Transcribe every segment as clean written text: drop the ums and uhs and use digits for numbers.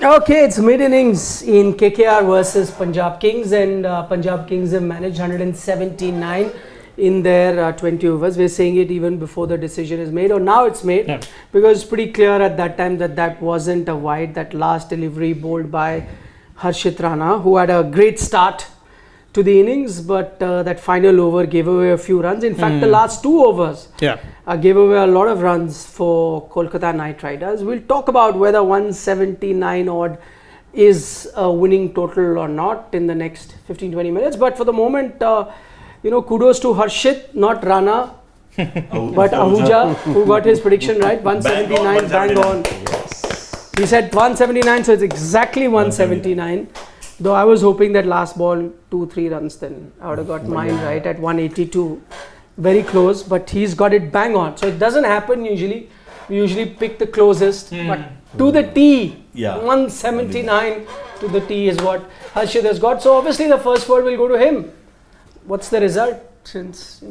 Okay, it's mid-innings in KKR versus Punjab Kings, and Punjab Kings have managed 179 in their 20 overs. We're saying it even before the decision is made, or now it's made, because it's pretty clear at that time that wasn't a wide. That last delivery bowled by Harshit Rana, who had a great start to the innings, but that final over gave away a few runs. In fact, the last 2 overs gave away a lot of runs for Kolkata Knight Riders. We'll talk about whether 179 odd is a winning total or not in the next 15-20 minutes. But for the moment, kudos to Harshit, not Rana, but Ahuja, who got his prediction right. 179, bang on. He said 179, so it's exactly 179. Though I was hoping that last ball 2-3 runs, then I would have got mine right at 182. Very close, but he's got it bang on. So it doesn't happen usually. We usually pick the closest, but to the T, 179 to the T is what Harshit has got. So obviously the first ball will go to him. What's the result? Since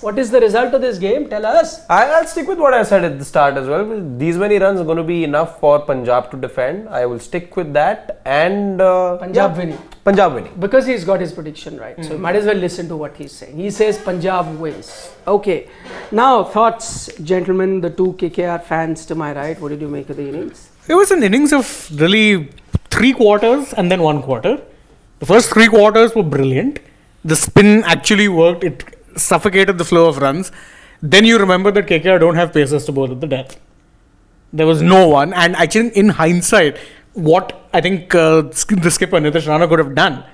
what is the result of this game? Tell us. I'll stick with what I said at the start as well. These many runs are going to be enough for Punjab to defend. I will stick with that, and Punjab winning. Punjab winning. Because he's got his prediction right. So you might as well listen to what he's saying. He says Punjab wins. Okay. Now thoughts, gentlemen, the 2 KKR fans to my right. What did you make of the innings? It was an innings of really 3 quarters and then 1 quarter. The first 3 quarters were brilliant. The spin actually worked. It suffocated the flow of runs. Then you remember that KKR don't have pacers to bowl at the death. There was no one. And actually, in hindsight, what I think the skipper Nitish Rana could have done,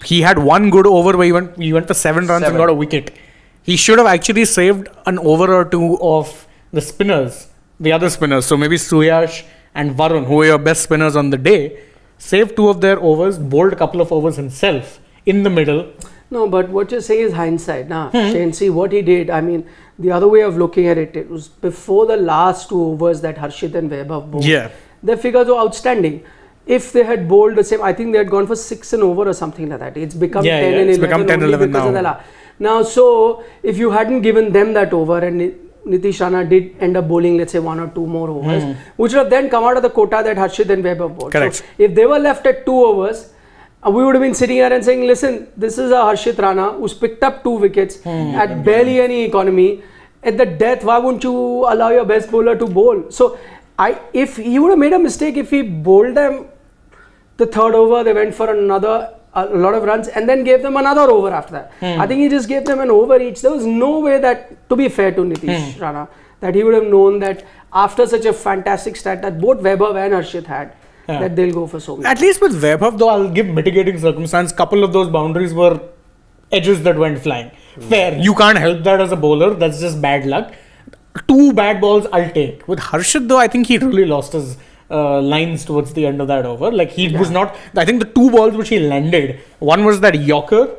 he had 1 good over where he went for 7 runs and got a wicket. He should have actually saved an over or 2 of the spinners, the other spinners. So maybe Suyash and Varun, who were your best spinners on the day, saved 2 of their overs, bowled a couple of overs himself in the middle. No, but what you're saying is hindsight. Shane, see what he did. I mean, the other way of looking at it, it was before the last 2 overs that Harshit and Vaibhav bowled. Their figures were outstanding. If they had bowled the same, I think they had gone for 6 and over or something like that. It's become 10 and 11. It's become 10 and 11 now. Now, so if you hadn't given them that over and Nitish Rana did end up bowling, let's say 1 or 2 more overs, which would have then come out of the quota that Harshit and Vaibhav bowled. Correct. So if they were left at 2 overs, we would have been sitting here and saying, listen, this is a Harshit Rana who's picked up 2 wickets at barely any economy. At the death, why won't you allow your best bowler to bowl? So, if he would have made a mistake, if he bowled them the 3rd over, they went for a lot of runs and then gave them another over after that. I think he just gave them an over each. There was no way that, to be fair to Nitish Rana, that he would have known that after such a fantastic start that both Vaibhav and Harshit had, that they'll go for so many. At least with Vaibhav, though, I'll give mitigating circumstance. Couple of those boundaries were edges that went flying. Fair. You can't help that as a bowler. That's just bad luck. 2 bad balls I'll take. With Harshit, though, I think he really lost his lines towards the end of that over. Like he was not. I think the 2 balls which he landed, one was that Yorker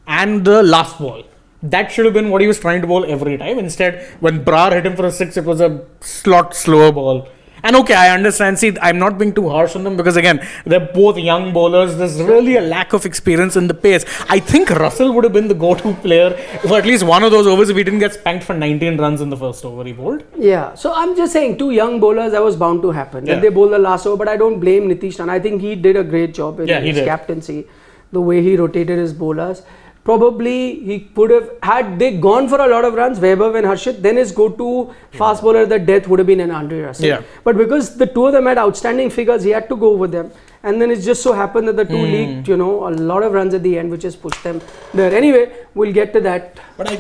and the last ball. That should have been what he was trying to bowl every time. Instead, when Brar hit him for a 6, it was a slower ball. And okay, I understand. See, I'm not being too harsh on them because again, they're both young bowlers. There's really a lack of experience in the pace. I think Russell would have been the go-to player for at least one of those overs if he didn't get spanked for 19 runs in the first over he bowled. Yeah, so I'm just saying 2 young bowlers, that was bound to happen. And they bowled the last over, but I don't blame Nitish Rana. I think he did a great job in his captaincy, the way he rotated his bowlers. Probably he could have, had they gone for a lot of runs, Vaibhav and Harshit, then his go-to fast bowler at the death would have been an Andre Russell. But because the 2 of them had outstanding figures, he had to go with them. And then it just so happened that the 2 leaked, a lot of runs at the end, which has pushed them there. Anyway, we'll get to that. But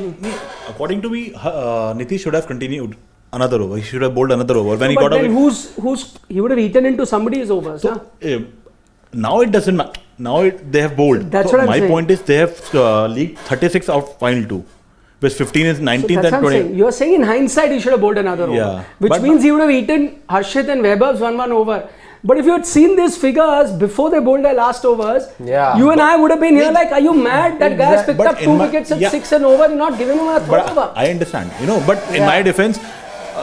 according to me, Nitish should have continued another over. He should have bowled another over. When he got away. He would have eaten into somebody's overs. So, now it doesn't matter. Now they have bowled. That's what I'm saying. My point is they have leaked 36 out final 2. Which 15 is 19th and 20. You're saying in hindsight he should have bowled another over. Which means he would have eaten Harshit and Vaibhav's 1-1 over. But if you had seen these figures before they bowled their last overs, you and I would have been here like, are you mad? That guy has picked up 2 wickets at 6 and over. You're not giving him a 3rd over. I understand. But in my defense,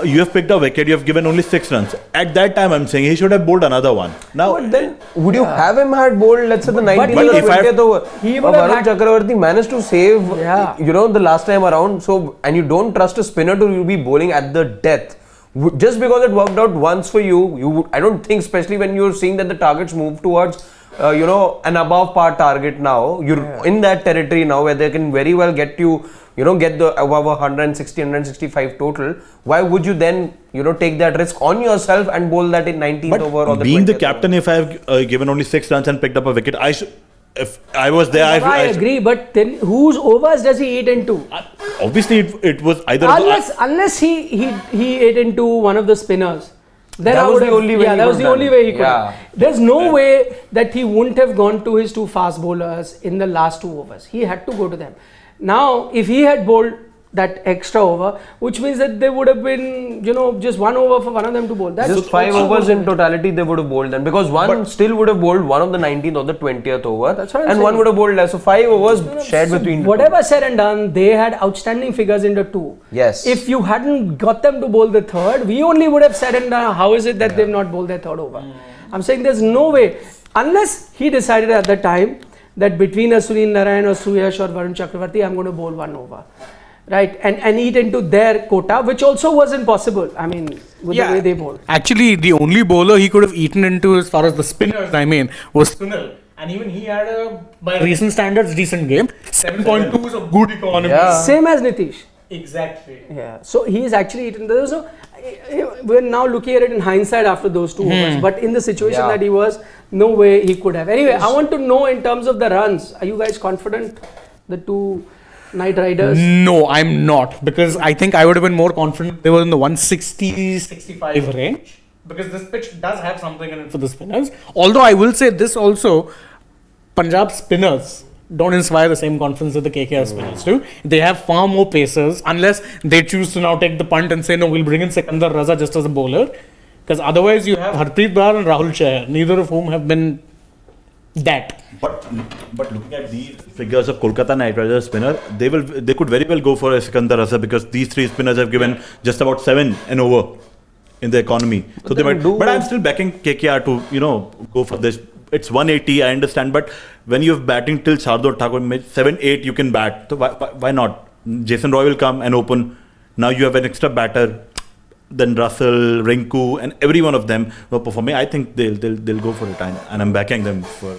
you have picked a wicket, you have given only 6 runs. At that time, I'm saying he should have bowled another one. Now, but then would you have him had bowled, let's say, the 19th or 20th over? Varun Chakravarti managed to save, the last time around. So, and you don't trust a spinner to be bowling at the death. Just because it worked out once for you, I don't think, especially when you're seeing that the targets move towards, an above par target now, you're in that territory now where they can very well get you, get the above 160, 165 total. Why would you then, take that risk on yourself and bowl that in 19th over or the being the 20th captain, if I have given only 6 runs and picked up a wicket, if I was there, I agree, but then whose overs does he eat into? Obviously, it was either Unless he ate into one of the spinners. Then That I was would the have, only way yeah, he that could was the have only done way it. he could Yeah. have. There's no way that he wouldn't have gone to his 2 fast bowlers in the last 2 overs. He had to go to them. Now, if he had bowled that extra over, which means that there would have been, just 1 over for one of them to bowl. That's Just 5 also overs in possible. totality they would have bowled then, because one still would have bowled one of the 19th or the 20th over, That's what I'm and one saying. would have bowled less. So 5 overs shared between two. Whatever said and done, they had outstanding figures in the 2. Yes. If you hadn't got them to bowl the 3rd, we only would have said and done, how is it that they've not bowled their 3rd over? I'm saying there's no way, unless he decided at the time that between a Sunil Narayan or Suyash or Varun Chakravarti, I'm going to bowl 1 over. Right, and eat into their quota, which also wasn't possible. I mean, with the way they bowled. Actually, the only bowler he could have eaten into as far as the spinners, was Sunil. And even he had by recent standards, decent game. 7.2 is a good economy. Yeah. Same as Nitish. Exactly. Yeah. So he's actually eaten. There's no. We're now looking at it in hindsight after those 2 overs, but in the situation that he was, no way he could have. Anyway, I want to know in terms of the runs. Are you guys confident? The 2 Knight Riders? No, I'm not, because I think I would have been more confident they were in the 160-65 range, because this pitch does have something in it for the spinners. Although I will say this also, Punjab spinners don't inspire the same confidence that the KKR spinners do. They have far more pacers, unless they choose to now take the punt and say, no, we'll bring in Sikandar Raza just as a bowler, because otherwise you have Harpreet Brar and Rahul Chahar, neither of whom have been that. But looking at these figures of Kolkata Knight Riders spinner, they could very well go for a Sikandar Raza, because these 3 spinners have given just about 7 and over in the economy. So they might. But I'm still backing KKR to go for this. It's 180, I understand, but when you're batting till Shardul Thakur, 7-8 you can bat. So why not? Jason Roy will come and open. Now you have an extra batter. Then Russell, Rinku, and every one of them were performing. I think they'll go for it, and I'm backing them for.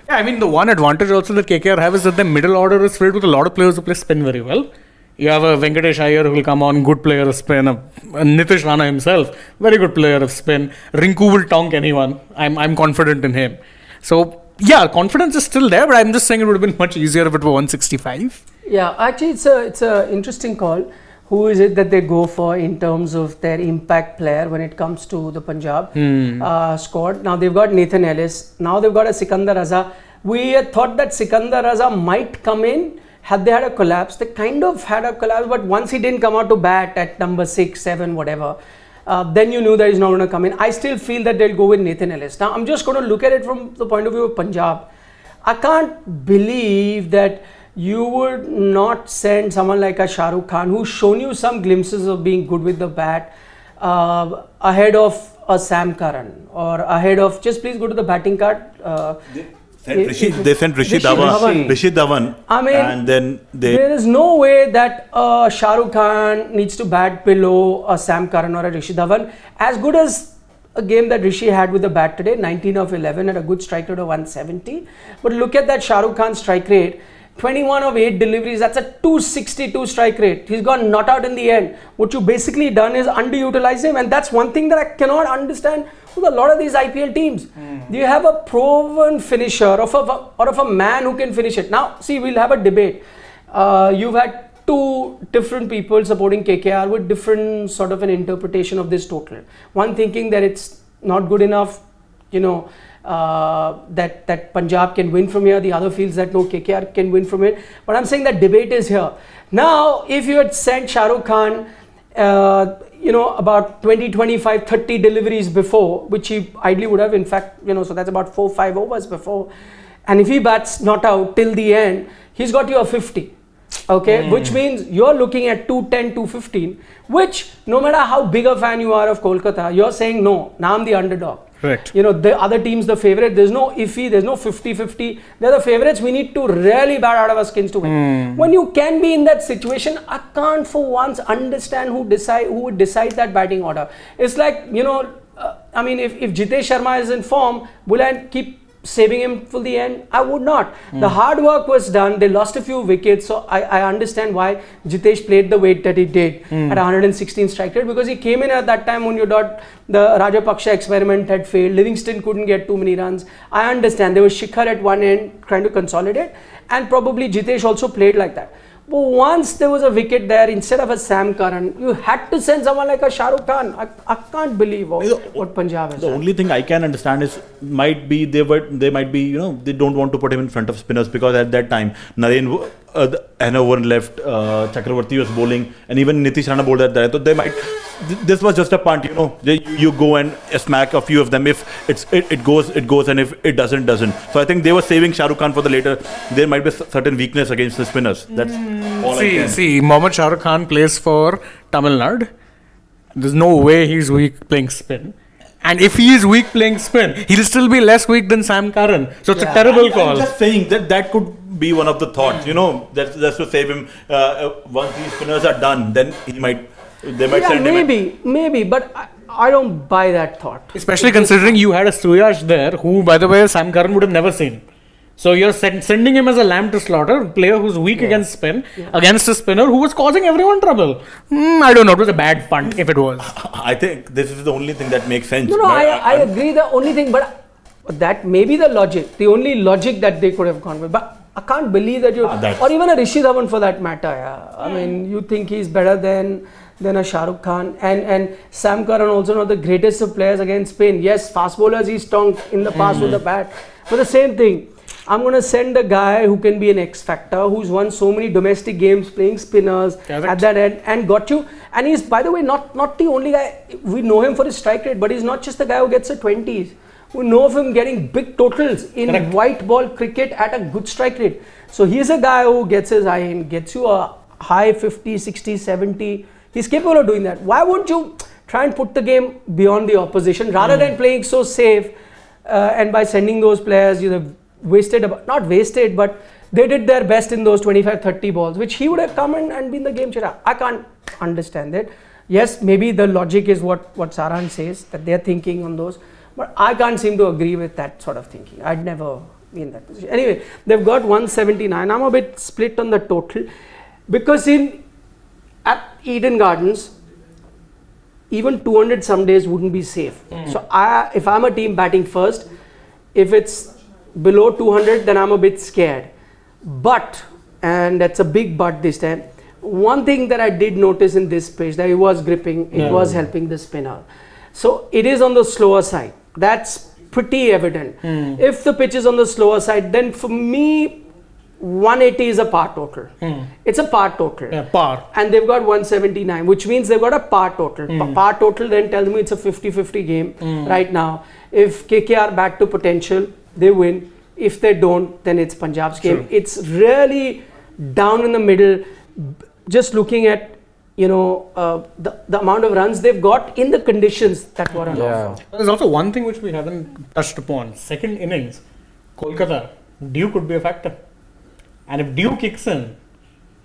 Yeah, I mean, the one advantage also that KKR have is that the middle order is filled with a lot of players who play spin very well. You have a Venkatesh Iyer who will come on, good player of spin. A Nitish Rana himself, very good player of spin. Rinku will tonk anyone. I'm confident in him. So, yeah, confidence is still there, but I'm just saying it would have been much easier if it were 165. Yeah, actually, it's a interesting call. Who is it that they go for in terms of their impact player when it comes to the Punjab squad? Now they've got Nathan Ellis. Now they've got a Sikandar Raza. We had thought that Sikandar Raza might come in had they had a collapse. They kind of had a collapse, but once he didn't come out to bat at number 6, 7, whatever, then you knew that he's not going to come in. I still feel that they'll go with Nathan Ellis. Now I'm just going to look at it from the point of view of Punjab. I can't believe that you would not send someone like a Shah Rukh Khan, who's shown you some glimpses of being good with the bat, ahead of a Sam Curran, or ahead of, just please go to the batting card. They sent Rishi Dhawan. I mean, and then there is no way that Shah Rukh Khan needs to bat below a Sam Curran or a Rishi Dhawan. As good as a game that Rishi had with the bat today, 19 of 11 at a good strike rate of 170. But look at that Shah Rukh Khan strike rate. 21 of 8 deliveries, that's a 262 strike rate. He's got not out in the end. What you basically done is underutilize him, and that's one thing that I cannot understand with a lot of these IPL teams. You have a proven finisher of a man who can finish it. Now, see, we'll have a debate. You've had 2 different people supporting KKR with different sort of an interpretation of this total. One thinking that it's not good enough, that Punjab can win from here. The other feels that no, KKR can win from it. But I'm saying that debate is here. Now, if you had sent Shah Rukh Khan, about 20, 25, 30 deliveries before, which he ideally would have, in fact, so that's about 4-5 overs before. And if he bats not out till the end, he's got you a 50. Okay, which means you're looking at 210, 215, which no matter how big a fan you are of Kolkata, you're saying no, now I'm the underdog. Right. You know, the other team's the favorite. There's no iffy, there's no 50-50. They're the favorites. We need to really bat out of our skins to win. When you can be in that situation, I can't for once understand who would decide that batting order. It's like, you know, I mean, if Jitesh Sharma is in form, will I keep saving him till the end? I would not. The hard work was done. They lost a few wickets, so I understand why Jitesh played the weight that he did at 116 strike rate, because he came in at that time when the Rajapaksa experiment had failed. Livingston couldn't get too many runs. I understand. There was Shikhar at one end trying to consolidate, and probably Jitesh also played like that. But once there was a wicket there, instead of a Sam Curran, you had to send someone like a Shah Rukh Khan. I can't believe what Punjab has The done. only thing I can understand is they might be, you know, they don't want to put him in front of spinners, because at that time Naren Hanover left, Chakravarti was bowling, and even Nitish Rana bowled at that. So they might. This was just a punt, you know. You go and smack a few of them. If it goes, and if it doesn't. So I think they were saving Shah Rukh Khan for the later. There might be certain weakness against the spinners. That's all I can. See, Mohammad Shah Rukh Khan plays for Tamil Nadu. There's no way he's weak playing spin. And if he is weak playing spin, he'll still be less weak than Sam Curran. So it's a terrible call. I'm just saying that could be one of the thoughts, you know, that's to save him. Once these spinners are done, then they might send him. Maybe, but I don't buy that thought. Especially considering you had a Suyash there, who, by the way, Sam Curran would have never seen. So you're sending him as a lamb to slaughter, a player who's weak against spin, against a spinner who was causing everyone trouble. I don't know, it was a bad punt if it was. I think this is the only thing that makes sense. No, I agree. The only thing, but that may be the logic, the only logic that they could have gone with. But I can't believe that or even a Rishi Dhawan for that matter. Yeah. I mean, you think he's better than a Shah Rukh Khan, and Sam Curran also not the greatest of players against spin. Yes, fast bowlers he's strong in the past with the bat, but the same thing. I'm going to send a guy who can be an X factor, who's won so many domestic games playing spinners at that end and got you. And he's, by the way, not the only guy. We know him for his strike rate, but he's not just the guy who gets the 20s. We know of him getting big totals in white ball cricket at a good strike rate. So he's a guy who gets his eye in, gets you a high 50, 60, 70. He's capable of doing that. Why wouldn't you try and put the game beyond the opposition rather than playing so safe and by sending those players, not wasted, but they did their best in those 25-30 balls, which he would have come in and been the game changer. I can't understand that. Yes, maybe the logic is what Saran says, that they're thinking on those, but I can't seem to agree with that sort of thinking. I'd never be in that position. Anyway, they've got 179. I'm a bit split on the total, because at Eden Gardens, even 200 some days wouldn't be safe. So if I'm a team batting first, if it's below 200, then I'm a bit scared. But, and that's a big but this time, one thing that I did notice in this pitch, that it was gripping, it was helping the spinner. So it is on the slower side. That's pretty evident. If the pitch is on the slower side, then for me, 180 is a par total. It's a par total. Yeah, par. And they've got 179, which means they've got a par total. Par total then tells me it's a 50-50 game right now. If KKR bat to potential, they win. If they don't, then it's Punjab's game. It's really down in the middle. Just looking at, the amount of runs they've got in the conditions that were on offer. There's also one thing which we haven't touched upon. Second innings, Kolkata, Dew could be a factor. And if Dew kicks in,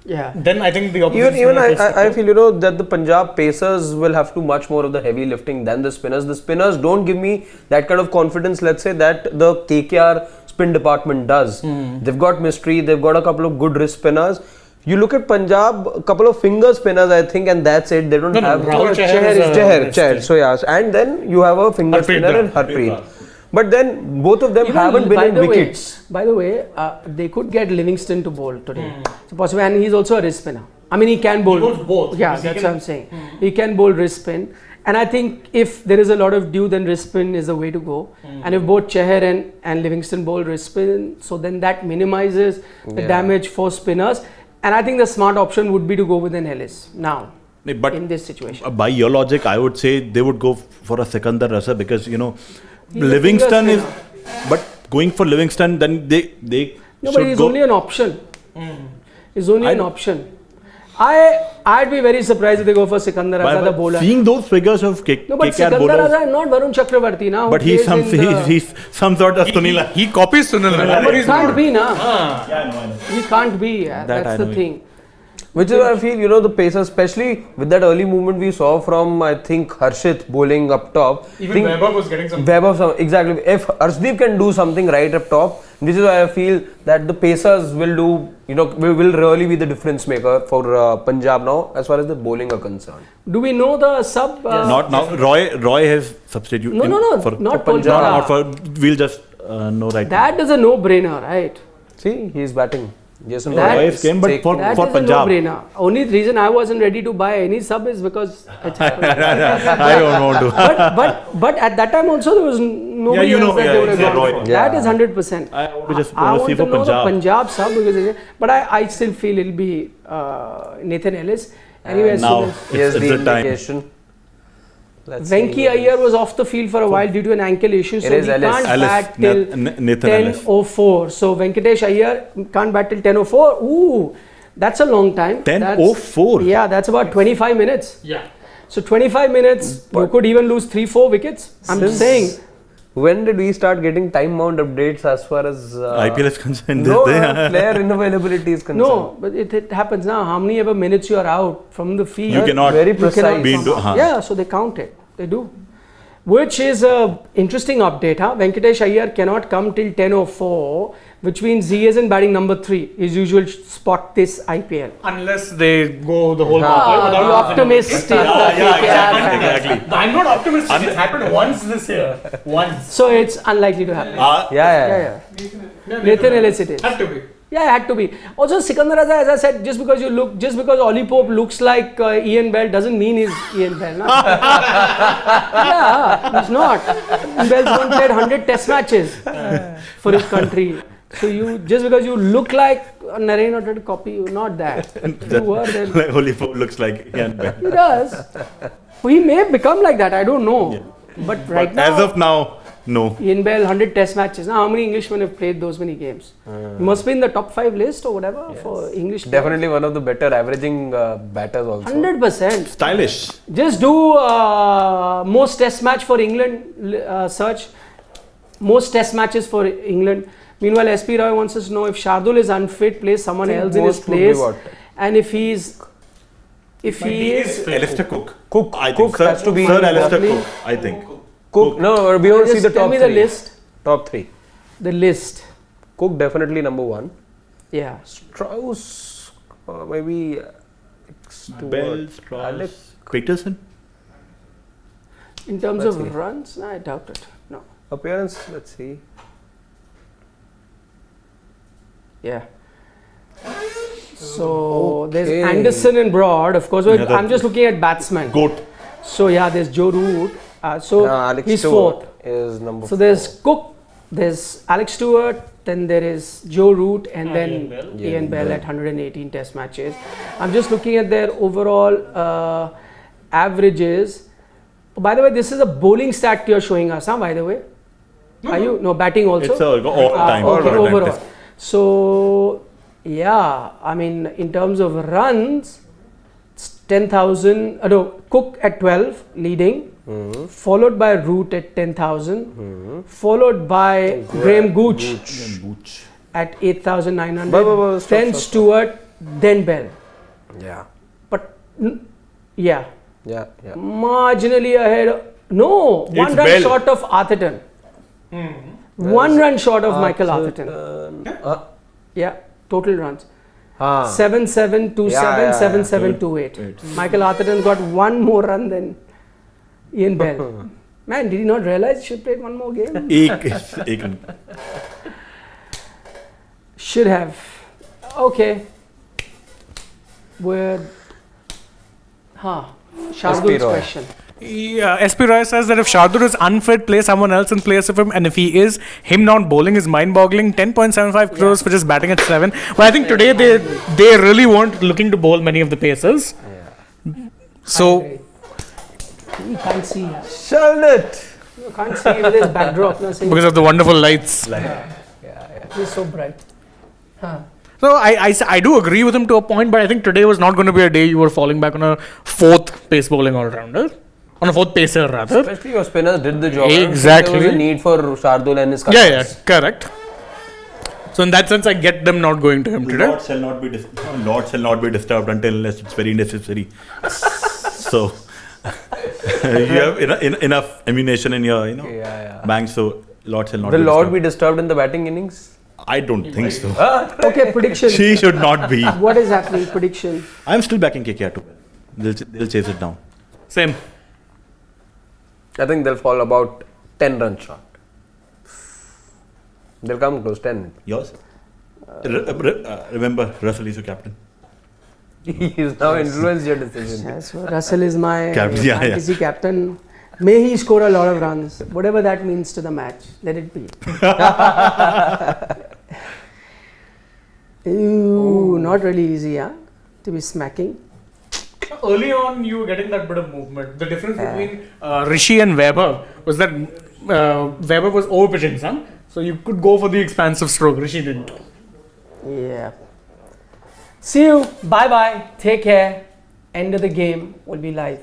then I think the opposition. Even I feel that the Punjab Pacers will have to do much more of the heavy lifting than the spinners. The spinners don't give me that kind of confidence, let's say, that the KKR spin department does. They've got mystery, they've got a couple of good wrist spinners. You look at Punjab, a couple of finger spinners, I think, and that's it. They don't have Rahul Chahar. So yes, and then you have a finger spinner in Harpreet. But then both of them haven't been in wickets. By the way, they could get Livingston to bowl today. So possibly, and he's also a wrist spinner. I mean, he can bowl. He bowls both. Yeah, that's what I'm saying. He can bowl wrist spin. And I think if there is a lot of Dew, then wrist spin is the way to go. And if both Chahar and Livingston bowl wrist spin, so then that minimizes the damage for spinners. And I think the smart option would be to go with an Ellis now. But in this situation, by your logic, I would say they would go for a Sikandar Raza, because Livingston is. But going for Livingston, then they no, but he's only an option. He's only an option. I'd be very surprised if they go for Sikandar Raza, the bowler. Seeing those figures of No, but KKR Sikandar bowlers, Raza is not Varun Chakravarti now. but he's some sort of Sunil. He copies Sunil. But he can't be, na. Yeah, I know. He can't be. That's the thing. Which is why I feel, the pacers, especially with that early movement we saw from, I think, Harshit bowling up top. Even Weber was getting some. Exactly. If Arshdeep can do something right up top, this is why I feel that the pacers will do, will really be the difference maker for Punjab now as far as the bowling are concerned. Do we know the sub? Not now. Roy has substitute. No, not Punjab. Not for. We'll just know right now. That is a no-brainer, right? See, he's batting. Jason That Roy Roy came, but for That is a Punjab. no-brainer. Only reason I wasn't ready to buy any sub is because it's happened. I don't want to. but at that time also there was nobody else that they would have yeah, gone Roy. for. That is 100%. I want to just I want to want see to for know the Punjab. Punjab sub because but I still feel it'll be Nathan Ellis. Anyway, as now soon as Here's it's the the time. indication. Let's Venki see. Iyer was off the field for a while due to an ankle issue, so It is he Ellis. can't Ellis, bat till Nathan Ellis. 10:04. So Venkatesh Iyer can't bat till 10:04. Ooh, that's a long time. 10:04? Yeah, that's about 25 minutes. Yeah. So 25 minutes, you could even lose 3-4 wickets. I'm just saying. When did we start getting time bound updates as far as IPL is concerned? No, player unavailability is concerned. No, but it happens now. How many ever minutes you are out from the field? You cannot Very You cannot precise. be into. Yeah, so they count it. They do. Which is a interesting update, huh? Venkatesh Iyer cannot come till 10:04, which means he isn't batting number 3, his usual spot this IPL. Unless they go the whole The market. optimist. Exactly. I'm not optimistic. It's happened once this year. Once. So it's unlikely to happen. Yeah. Nathan Ellis it is. Had to be. Yeah, it had to be. Also, Sikandar Raza, as I said, just because Ollie Pope looks like Ian Bell doesn't mean he's Ian Bell. No? Yeah, he's not. Ian Bell's won played 100 test matches for his country. So just because you look like Narain or to copy you, not that. You were then. Like Holy Pope looks like Ian Bell. He does. He may become like that, I don't know. Yeah. But right But now, as of now, no. Ian Bell 100 test matches. Now, how many Englishmen have played those many games? He must be in the top 5 list or whatever for English players. Definitely one of the better averaging batters also. 100%. Stylish. Just do most test match for England search. Most test matches for England. Meanwhile, SP Roy wants us to know if Shardul is unfit, place someone else in his most would be place. what? And if he is Alistair Cook. Cook I think Sir, has to be Sir Alistair probably- Cook. I think. Cook. No, we want to see just the tell top me 3. the list. Top 3. The list. Cook definitely number 1. Yeah. Strauss, maybe Bell, Strauss, Peterson. In terms Let's of see. runs, I doubt it. No. Appearance, let's see. Yeah. So there's Okay. Anderson and Broad, of course. Yeah, I'm just looking at batsmen. Goat. So yeah, there's Joe Root. Alex He's Stewart 4th. is number So 4. there's Cook, there's Alex Stewart, then there is Joe Root, and then Ian Bell. Ian Bell at 118 test matches. I'm just looking at their overall averages. Oh, by the way, this is a bowling stat you're showing us, huh? By the way, are you? No, batting also. It's all time. Okay, all-time overall. test. So yeah, I mean, in terms of runs, it's 10,000. No, Cook at 12, leading. Followed by Root at 10,000, followed by Graham Gooch Booch. at 8,900, Stop, then stop, stop. Stewart, then Bell. Yeah. But yeah, Yeah. marginally ahead. No, one run Bell. short of Atherton. One run short of Michael Atherton. Yeah, total runs. 7,727, Yeah. 7,728. Michael Atherton got one more run than Ian Bell. Man, did he not realize he should play one more game? Ek. Should have. Okay. Where? Shardul's Roy. question. Yeah, SP Roy says that if Shardul is unfit, play someone else in place of him, and if he is, him not bowling is mind-boggling. 10.75 crores for just batting at 7. But I think today they really weren't looking to bowl many of the pacers. So You can't see. Shulled it. You can't see with his backdrop. No, see. because of the wonderful lights. He's so bright. So I do agree with him to a point, but I think today was not going to be a day you were falling back on a fourth pace bowling all-rounder. On a fourth pacer rather. Especially your spinners did the job. Exactly. There was a need for Shardul and his Yeah, cutters. correct. So in that sense, I get them not going to him today. Lord shall not be disturbed unless it's very necessary. So you have enough ammunition in your bank, so Lord shall not Will be Lord disturbed. be disturbed in the batting innings? I don't think so. Okay, prediction. She should not be. What is happening? Prediction. I'm still backing KKR too. They'll chase it down. Same. I think they'll fall about 10 runs short. They'll come close, 10. Yours? Remember, Russell is your captain. He's now influenced your decision. Yes, well, Russell is my Captain, yeah, fantasy captain. May he score a lot of runs, whatever that means to the match. Let it be. Ooh, not really easy, huh? To be smacking. Early on, you were getting that bit of movement. The difference between Rishi and Weber was that Weber was over-pitching some, so you could go for the expansive stroke. Rishi didn't. Yeah. See you. Bye bye. Take care. End of the game will be live.